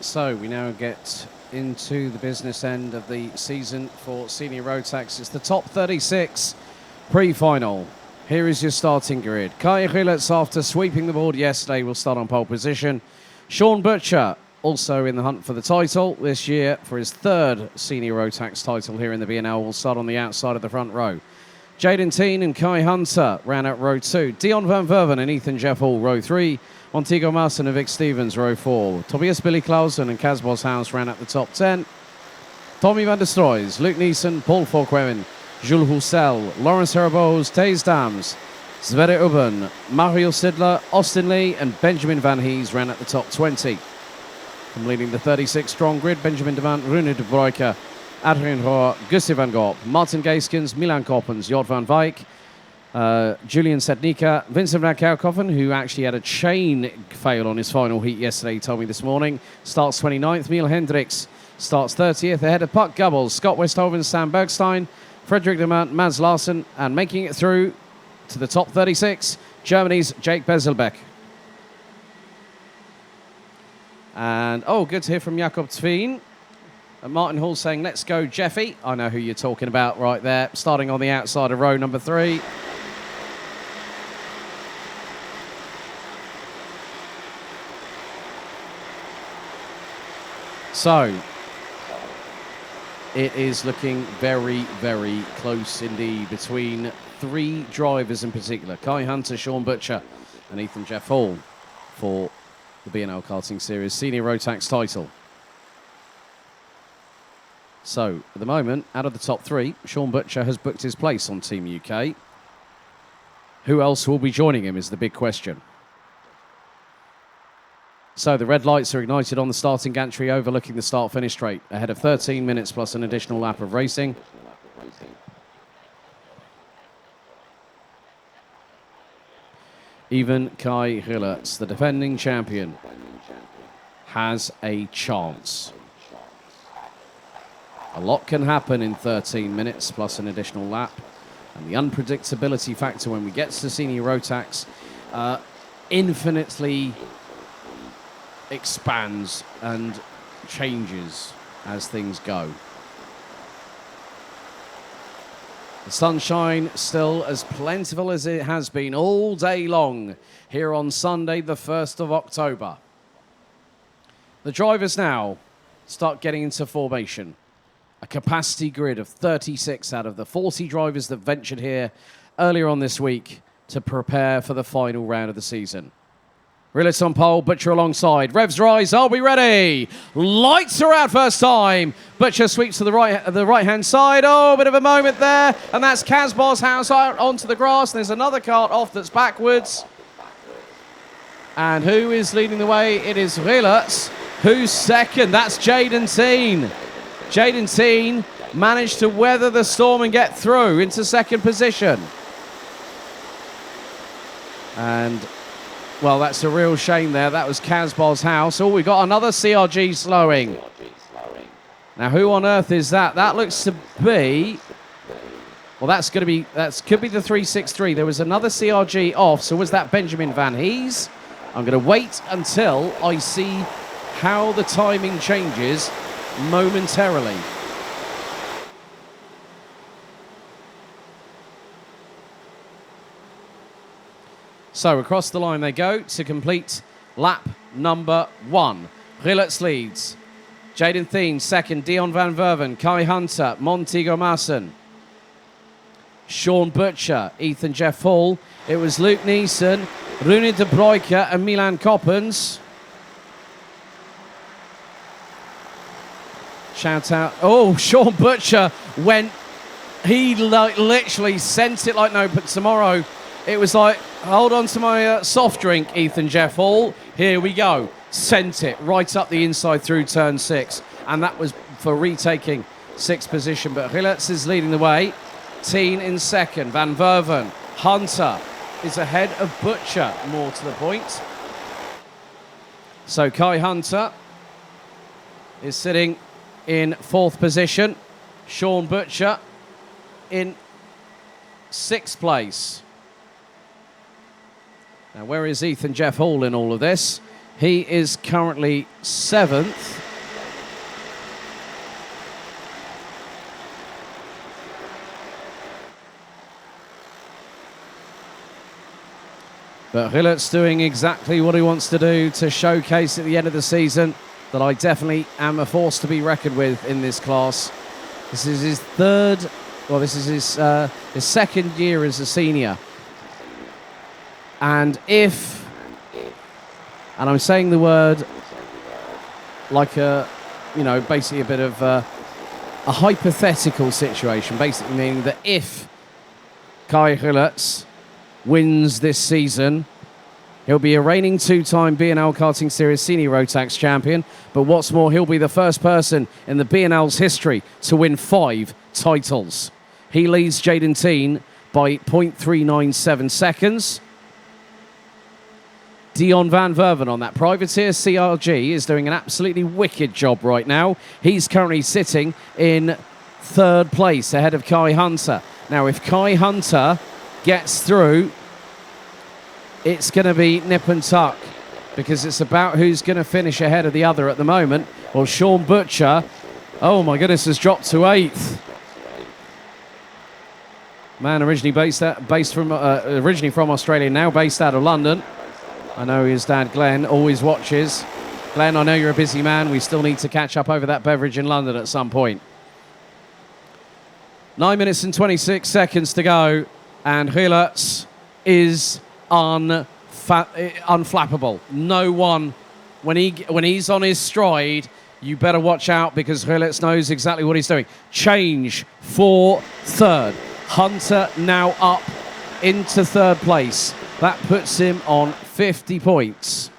So we now get into the business end of the season for Senior Road Tax. It's the top 36 pre-final. Here is your starting grid. Kai Rilets, after sweeping the board yesterday, will start on pole position. Sean Butcher, also in the hunt for the title this year for his third Senior Road Tax title here in the B&L, will start on the outside of the front row. Jaden Teen and Kai Hunter ran out row 2. Dion van Verven and Ethan Jeff Hall, row 3. Montego Marson and Vic Stevens, row 4. Tobias Billy Clausen and Kaz Boshouse ran out the top 10. Tommy van der Stroys, Luke Neeson, Paul Volkwemen, Jules Roussel, Lawrence Herabos, Taze Dams, Sverre Ubben, Mario Sidler, Austin Lee and Benjamin Van Hees ran at the top 20. From leading the 36-strong grid, Benjamin de Van, Rune de Broeke, Adrien Rohr, Gustav van Gogh, Martin Geiskens, Milan Koppens, Jort van Wijk, Julian Sednica, Vincent van Kouwkoffen, who actually had a chain fail on his final heat yesterday, he told me this morning, starts 29th. Miel Hendricks starts 30th, ahead of Puck Gubbles, Scott Westhoven, Sam Bergstein, Frederick de Mant, Mads Larsen, and making it through to the top 36, Germany's Jake Bezelbeck. And, good to hear from Jakob Tveen. Martin Hall saying, let's go, Jeffy. I know who you're talking about right there. Starting on the outside of row number 3. So, it is looking very, very close indeed between 3 drivers in particular. Kai Hunter, Sean Butcher and Ethan Jeff Hall for the B&L Karting Series Senior Road Tax title. So, at the moment, out of the top 3, Sean Butcher has booked his place on Team UK. Who else will be joining him is the big question. So, the red lights are ignited on the starting gantry overlooking the start-finish straight, ahead of 13 minutes plus an additional lap of racing. Even Kai Rilets, the defending champion, has a chance. A lot can happen in 13 minutes plus an additional lap. And the unpredictability factor when we get to Senior Road Tax infinitely expands and changes as things go. The sunshine still as plentiful as it has been all day long here on Sunday, the 1st of October. The drivers now start getting into formation. A capacity grid of 36 out of the 40 drivers that ventured here earlier on this week to prepare for the final round of the season. Rilets on pole, Butcher alongside. Revs rise, I'll be ready. Lights are out first time. Butcher sweeps to the right-hand side. Oh, a bit of a moment there. And that's Kaz Boshouse out onto the grass. There's another kart off that's backwards. And who is leading the way? It is Rilets. Who's second? That's Jaden Teen. Jaden Teen managed to weather the storm and get through into second position. And, well, that's a real shame there. That was Kaz Boshouse. Oh, we got another CRG slowing. Now, who on earth is that? That looks to be... Well, could be the 363. There was another CRG off. So was that Benjamin Van Hees? I'm going to wait until I see how the timing changes momentarily. So across the line they go to complete lap number 1. Rilets leads. Jaden Thien second. Dion van Verven, Kai Hunter, Montego Marson, Sean Butcher, Ethan Jeff Hall. It was Luke Neeson, Rune de Broeke and Milan Koppens. Shout out. Oh, Sean Butcher he literally sent it like no but tomorrow. It was like, hold on to my soft drink, Ethan Jeff Hall. Here we go. Sent it right up the inside through turn 6. And that was for retaking 6th position. But Rilets is leading the way. Teen in second. Van Verven. Hunter is ahead of Butcher, more to the point. So Kai Hunter is sitting in 4th position. Sean Butcher in 6th place. Now, where is Ethan Jeff Hall in all of this? He is currently 7th. But Hillert's doing exactly what he wants to do to showcase at the end of the season that I definitely am a force to be reckoned with in this class. This is his his second year as a senior. And I'm saying the word like basically a bit of a hypothetical situation, basically meaning that if Kai Hillertz wins this season, he'll be a reigning two-time B&L Karting Series Senior Rotax champion, but what's more, he'll be the first person in the B&L's history to win 5 titles. He leads Jaden Teen by 0.397 seconds. Dion van Verven on that privateer CRG is doing an absolutely wicked job right now. He's currently sitting in 3rd place ahead of Kai Hunter. Now, if Kai Hunter gets through, it's going to be nip and tuck because it's about who's going to finish ahead of the other at the moment. Well, Sean Butcher, oh my goodness, has dropped to 8th. Man originally from Australia, now based out of London. I know his dad Glenn always watches. Glenn, I know you're a busy man. We still need to catch up over that beverage in London at some point. 9 minutes and 26 seconds to go, and Hillertz is unflappable. No one, when he's on his stride, you better watch out because Hillertz knows exactly what he's doing. Change for 3rd. Hunter now up into 3rd place. That puts him on 50 points.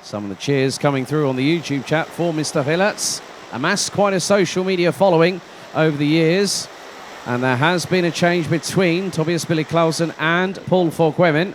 Some of the cheers coming through on the YouTube chat for Mr. Hillertz. Amassed quite a social media following over the years. And there has been a change between Tobias Billy Clausen and Paul Forquemin.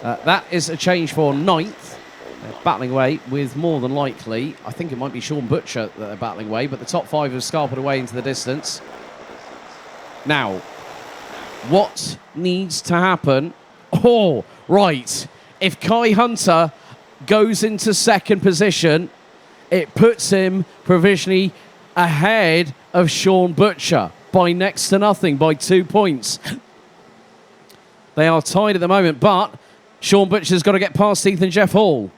That is a change for 9th. They're battling away with more than likely, I think it might be Sean Butcher that they're battling away, but the top 5 have scarpered away into the distance. Now, what needs to happen? Oh, right. If Kai Hunter goes into 2nd position, it puts him provisionally ahead of Sean Butcher by next to nothing, by 2 points. They are tied at the moment, but Sean Butcher's got to get past Ethan Jeff Hall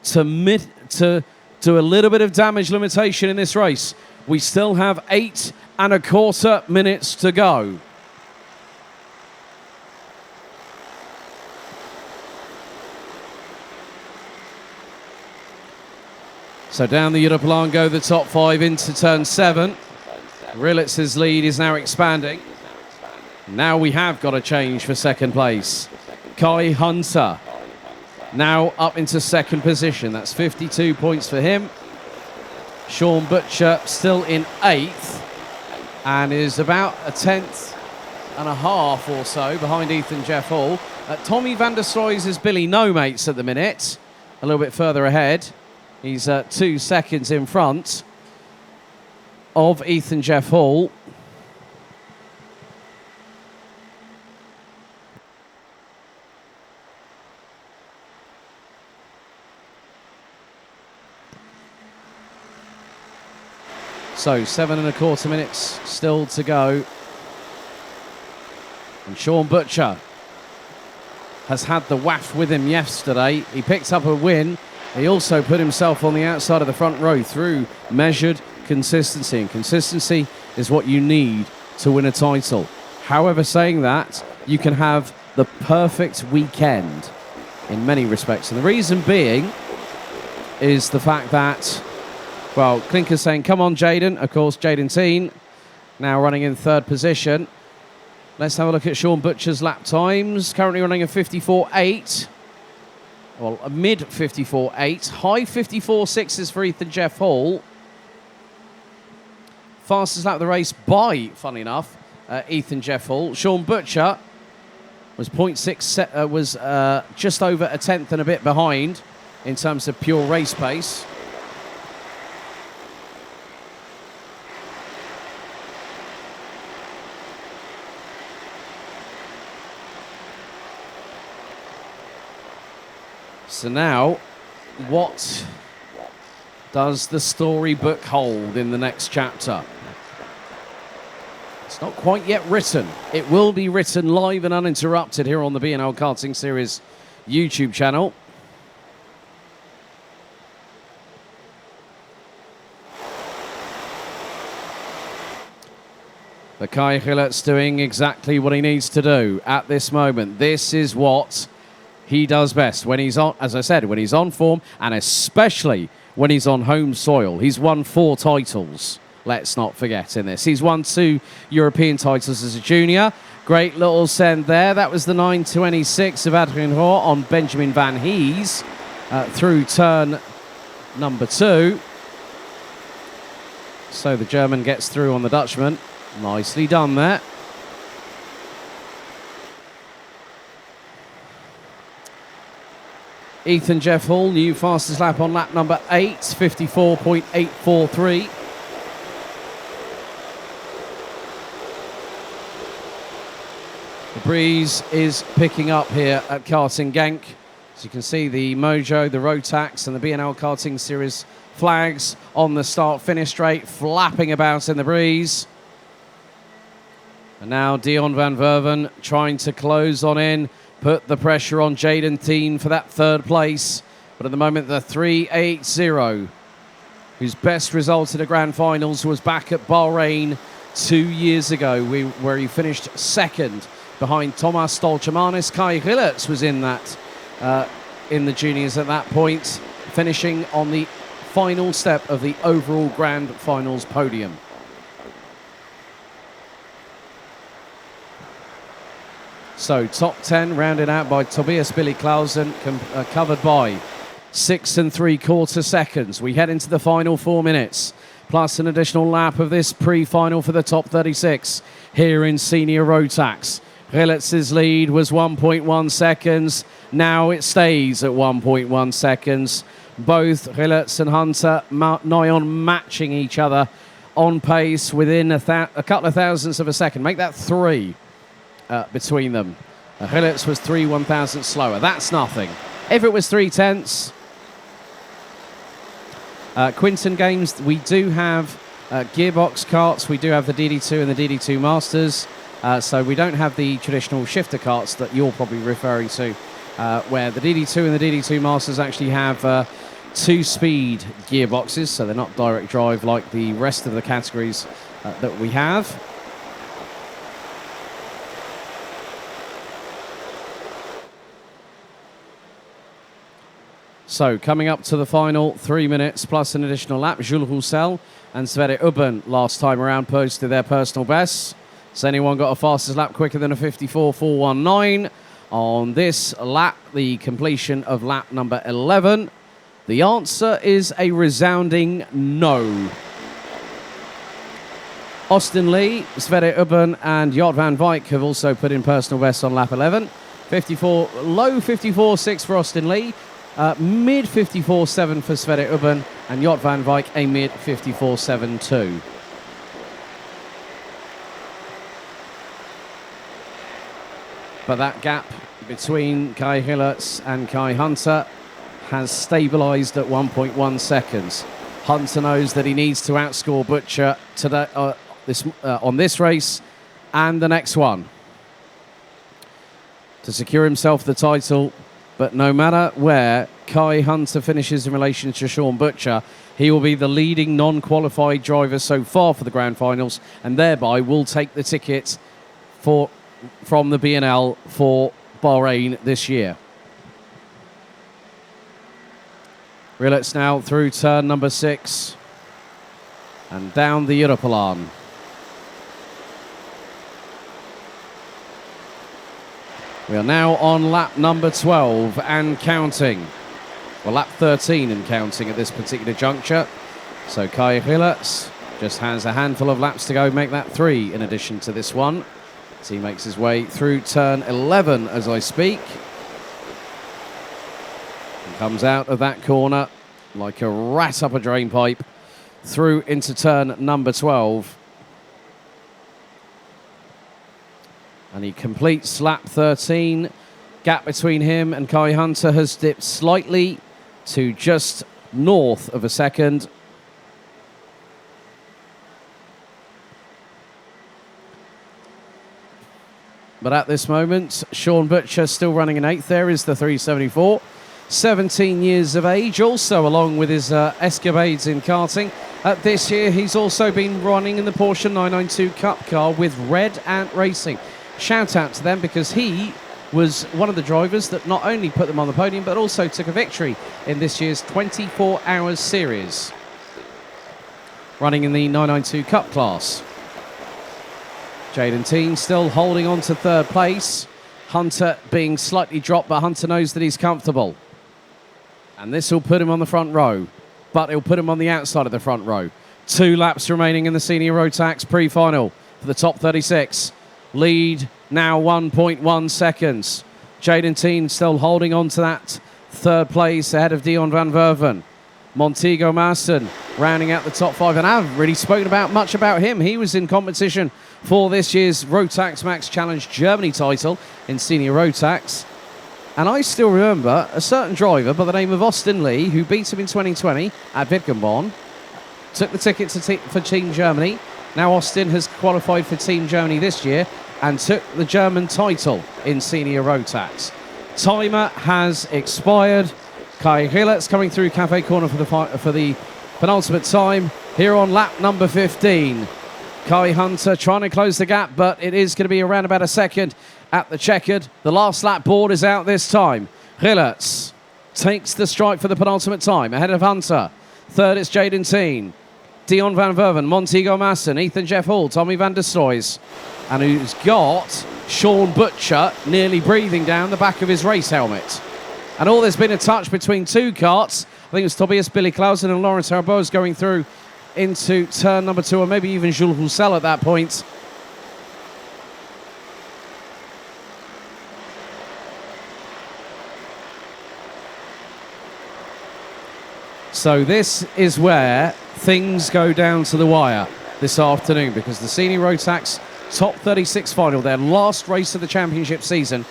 to do a little bit of damage limitation in this race. We still have 8 1/4 minutes to go. So down the Europlan go the top 5 into turn 7. Rilletz's lead is now expanding. Now we have got a change for 2nd place. Kai Hunter now up into 2nd position. That's 52 points for him. Sean Butcher still in 8th and is about a 10th and a half or so behind Ethan Jeff Hall. Tommy van der Stroy's is Billy No Mates at the minute, a little bit further ahead. He's 2 seconds in front of Ethan Jeff Hall. So 7 1/4 minutes still to go. And Sean Butcher has had the waft with him yesterday. He picked up a win. He also put himself on the outside of the front row through measured consistency. And consistency is what you need to win a title. However, saying that, you can have the perfect weekend in many respects. And the reason being is the fact that, well, Clinker's saying, come on, Jaden. Of course, Jaden Teen now running in 3rd position. Let's have a look at Sean Butcher's lap times. Currently running a 54.8. Well, a mid 54.8. High 54.6s for Ethan Jeff Hall. Fastest lap of the race by, funny enough, Ethan Jeff Hall. Sean Butcher was 0.6, was just over a 10th and a bit behind in terms of pure race pace. So now, what does the storybook hold in the next chapter? It's not quite yet written. It will be written live and uninterrupted here on the B&L Karting Series YouTube channel. But Kai Gillert's doing exactly what he needs to do at this moment. This is what he does best when he's on, as I said, when he's on form, and especially when he's on home soil. He's won 4 titles, let's not forget in this. He's won 2 European titles as a junior. Great little send there. That was the 9.26 of Adrien Roy on Benjamin Van Hees through turn number 2. So the German gets through on the Dutchman. Nicely done there. Ethan Jeff Hall, new fastest lap on lap number 8, 54.843. The breeze is picking up here at Karting Genk. As you can see, the Mojo, the Rotax and the B&L Karting Series flags on the start-finish straight, flapping about in the breeze. And now Dion van Verven trying to close on in, put the pressure on Jaden Thien for that 3rd place. But at the moment, the 3.80, whose best result in the Grand Finals was back at Bahrain 2 years ago, where he finished 2nd behind Thomas Stolchemanis. Kai Gillerts was in that, in the juniors at that point, finishing on the final step of the overall Grand Finals podium. So top 10 rounded out by Tobias Billy Clausen, covered by 6 3/4 seconds. We head into the final 4 minutes, plus an additional lap of this pre-final for the top 36 here in Senior Rotax. Gillerts' lead was 1.1 seconds. Now it stays at 1.1 seconds. Both Gillerts and Hunter nigh on matching each other on pace within a couple of thousandths of a second. Make that 3. Between them. Gillerts was 3 1,000 slower. That's nothing. If it was 3 tenths. Quinton Games, we do have gearbox karts. We do have the DD2 and the DD2 Masters. So we don't have the traditional shifter karts that you're probably referring to, where the DD2 and the DD2 Masters actually have 2-speed gearboxes. So they're not direct drive like the rest of the categories that we have. So, coming up to the final 3 minutes plus an additional lap, Jules Roussel and Sverre Ubben last time around posted their personal bests. Has anyone got a fastest lap quicker than a 54.419? On this lap, the completion of lap number 11, the answer is a resounding no. Austin Lee, Sverre Ubben and Jort van Wijk have also put in personal bests on lap 11. Low 54.6 for Austin Lee. Mid 54.7 for Sverre Ubben and Jort van Wijk a mid 54.7 But that gap between Kai Gillerts and Kai Hunter has stabilised at 1.1 seconds. Hunter knows that he needs to outscore Butcher today, on this race and the next one to secure himself the title. But no matter where Kai Hunter finishes in relation to Sean Butcher, he will be the leading non-qualified driver so far for the Grand Finals, and thereby will take the ticket from the B&L for Bahrain this year. Gillerts now through turn number 6 and down the Europalan. We are now on lap number 12 and counting. Well, lap 13 and counting at this particular juncture. So Kai Gillerts just has a handful of laps to go, make that 3 in addition to this one. As he makes his way through turn 11 as I speak. And comes out of that corner like a rat up a drain pipe through into turn number 12. And he completes lap 13, Gap between him and Kai Hunter has dipped slightly to just north of a second. But at this moment, Sean Butcher still running in 8th. There is the 374. 17 years of age, also along with his escapades in karting. This year, he's also been running in the Porsche 992 Cup car with Red Ant Racing. Shout out to them because he was one of the drivers that not only put them on the podium, but also took a victory in this year's 24 Hours Series, running in the 992 Cup class. Jaden Teen still holding on to 3rd place. Hunter being slightly dropped, but Hunter knows that he's comfortable. And this will put him on the front row, but it'll put him on the outside of the front row. 2 laps remaining in the Senior Rotax pre-final for the top 36. Lead now 1.1 seconds. Jaden Teen still holding on to that 3rd place ahead of Dion van Verven. Montego Maassen rounding out the top 5, and I haven't really spoken much about him. He was in competition for this year's Rotax Max Challenge Germany title in Senior Rotax. And I still remember a certain driver by the name of Austin Lee, who beat him in 2020 at Wittgenborn, took the ticket for Team Germany. Now Austin has qualified for Team Germany this year and took the German title in Senior Rotax. Timer has expired. Kai Hillert's coming through Cafe Corner for the penultimate time here on lap number 15. Kai Hunter trying to close the gap, but it is going to be around about a second at the checkered. The last lap board is out this time. Hillert's takes the strike for the penultimate time ahead of Hunter. 3rd is Jaden Teen. Dion van Verven, Montego Maassen, Ethan Jeff Hall, Tommy van der Stoys. And who's got Sean Butcher nearly breathing down the back of his race helmet. And all there's been a touch between 2 karts. I think it was Tobias Billy Clausen and Lawrence Harbos going through into turn number 2, or maybe even Jules Roussel at that point. So this is where things go down to the wire this afternoon, because the Senior Rotax Top 36 final, their last race of the championship season,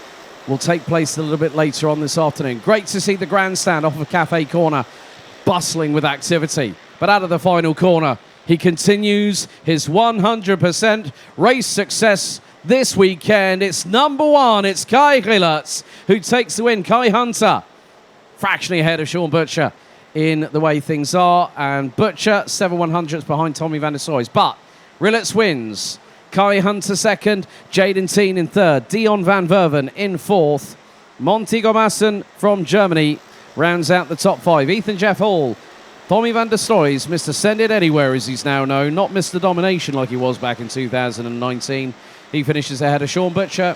will take place a little bit later on this afternoon. Great to see the grandstand off of Cafe Corner bustling with activity. But out of the final corner, he continues his 100% race success this weekend. It's number 1. It's Kai Hillert's who takes the win. Kai Hunter fractionally ahead of Sean Butcher in the way things are. And Butcher 7/100ths behind Tommy van der Stoys. But Hillert's wins. Kai Hunter 2nd, Jaden Teen in 3rd, Dion van Verven in 4th. Montego Maassen from Germany rounds out the top 5. Ethan Jeff Hall, Tommy van der Stoys, Mr. Send It Anywhere as he's now known, not Mr. Domination like he was back in 2019. He finishes ahead of Sean Butcher,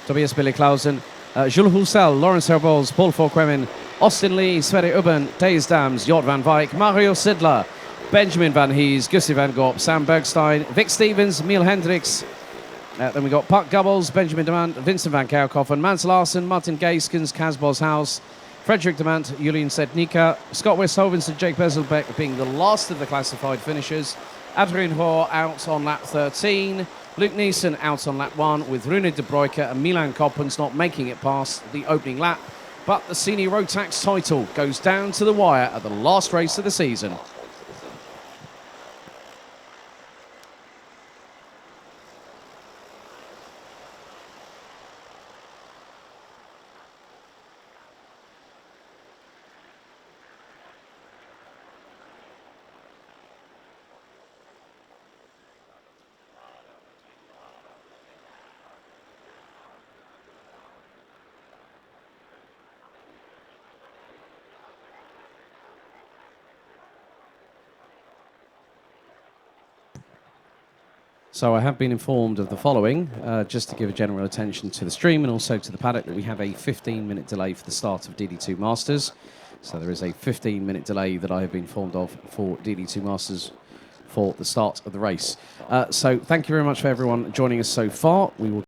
Tobias Billy Clausen, Jules Roussel, Lawrence Herbols, Paul Forquemin, Austin Lee, Sverre Ubben, Thijs Dams, Jort van Wijk, Mario Sidler, Benjamin Van Hees, Gussie van Gorp, Sam Bergstein, Vic Stevens, Miel Hendricks. Then we got Puck Gubbles, Benjamin Demant, Vincent van Kouwkoffen, Mans Larsen, Martin Geiskens, Kaz Boshuis, Frederick Demant, Julian Setnika, Scott Westhoven and Jake Bezelbeck being the last of the classified finishers. Adrian Hoare out on lap 13. Luke Neeson out on lap 1 with Rune de Bruyke and Milan Koppens not making it past the opening lap. But the Senior Rotax title goes down to the wire at the last race of the season. So I have been informed of the following, just to give a general attention to the stream and also to the paddock, that we have a 15-minute delay for the start of DD2 Masters. So there is a 15-minute delay that I have been informed of for DD2 Masters for the start of the race. So thank you very much for everyone joining us so far. We will